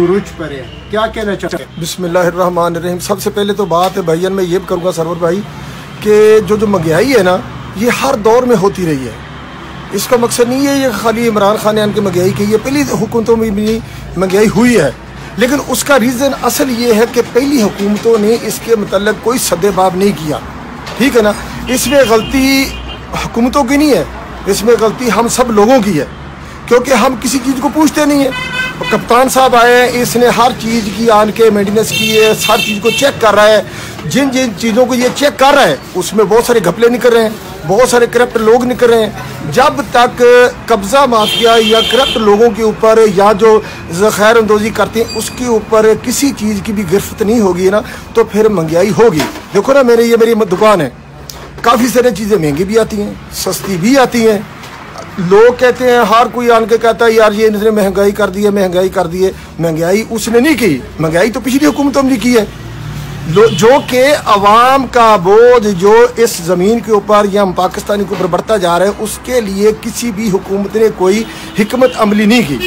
दुरूद पढ़े, क्या कहना चाहते हैं? बिस्मिल्लाहिर्रहमानिर्रहीम। सबसे पहले तो बात है भाईजान, मैं ये करूँगा सरवर भाई कि जो महंगाई है ना, ये हर दौर में होती रही है। इसका मकसद नहीं है ये खाली इमरान खान की महंगाई की, ये पहली हुकूमतों में भी महंगाई हुई है, लेकिन उसका रीज़न असल ये है कि पहली हुकूमतों ने इसके मतलब कोई सद्देबाब नहीं किया। ठीक है ना, इसमें गलती हुकूमतों की नहीं है, इसमें गलती हम सब लोगों की है, क्योंकि हम किसी चीज़ को पूछते नहीं है। कप्तान साहब आए, इसने हर चीज़ की आन के मेंटेनेंस की है, हर चीज़ को चेक कर रहा है। जिन जिन चीज़ों को ये चेक कर रहा है उसमें बहुत सारे घपले निकल रहे हैं, बहुत सारे करप्ट लोग निकल रहे हैं। जब तक कब्ज़ा माफिया या करप्ट लोगों के ऊपर या जो खैर अंदोज़ी करते हैं उसके ऊपर किसी चीज़ की भी गिरफ्त नहीं होगी ना, तो फिर महंगाई होगी। देखो ना, मेरी दुकान है, काफ़ी सारी चीज़ें महंगी भी आती हैं, सस्ती भी आती हैं। लोग कहते हैं, हर कोई आन के कहता है यार ये इसने महंगाई कर दी है, महंगाई कर दी है। महंगाई उसने नहीं की, महंगाई तो पिछली हुकूमतों ने की है। जो कि अवाम का बोझ जो इस ज़मीन के ऊपर या पाकिस्तानी के ऊपर बढ़ता जा रहा है, उसके लिए किसी भी हुकूमत ने कोई हिकमत अमली नहीं की।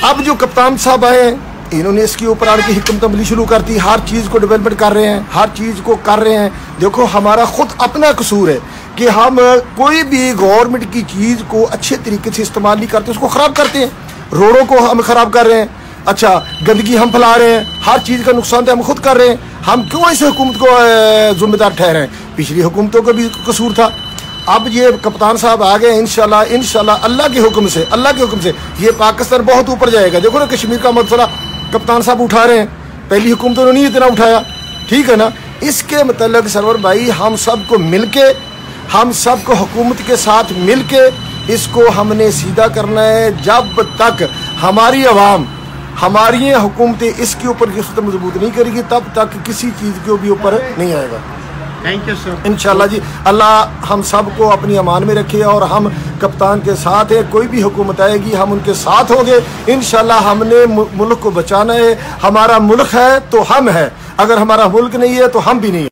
अब जो कप्तान साहब आए हैं, इन्होंने इसके ऊपर आके हिकमत अमली शुरू कर दी, हर चीज़ को डेवलपमेंट कर रहे हैं, हर चीज़ को कर रहे हैं। देखो, हमारा खुद अपना कसूर है कि हम कोई भी गवर्नमेंट की चीज़ को अच्छे तरीके से इस्तेमाल नहीं करते, उसको ख़राब करते हैं। रोडों को हम ख़राब कर रहे हैं, अच्छा गंदगी हम फैला रहे हैं, हर चीज़ का नुकसान तो हम खुद कर रहे हैं। हम क्यों ऐसे हुकूमत को जिम्मेदार ठहरे? पिछली हुकूमतों का भी कसूर था। अब ये कप्तान साहब आ गए, इंशाल्लाह अल्लाह के हुक्म से ये पाकिस्तान बहुत ऊपर जाएगा। देखो ना, कश्मीर का मसला कप्तान साहब उठा रहे हैं, पहली हुकूमतों ने नहीं इतना उठाया। ठीक है ना, इसके मतलब सरवर भाई हम सबको मिलके, हम सबको हुकूमत के साथ मिलके इसको हमने सीधा करना है। जब तक हमारी आवाम, हमारी हुकूमतें इसके ऊपर गिरफ्त मजबूत नहीं करेगी, तब तक किसी चीज़ के भी ऊपर नहीं आएगा। Thank you sir. इंशाल्लाह जी, अल्लाह हम सब को अपनी अमान में रखे और हम कप्तान के साथ है। कोई भी हुकूमत आएगी हम उनके साथ होंगे इंशाल्लाह। हमने मुल्क को बचाना है, हमारा मुल्क है तो हम है, अगर हमारा मुल्क नहीं है तो हम भी नहीं है।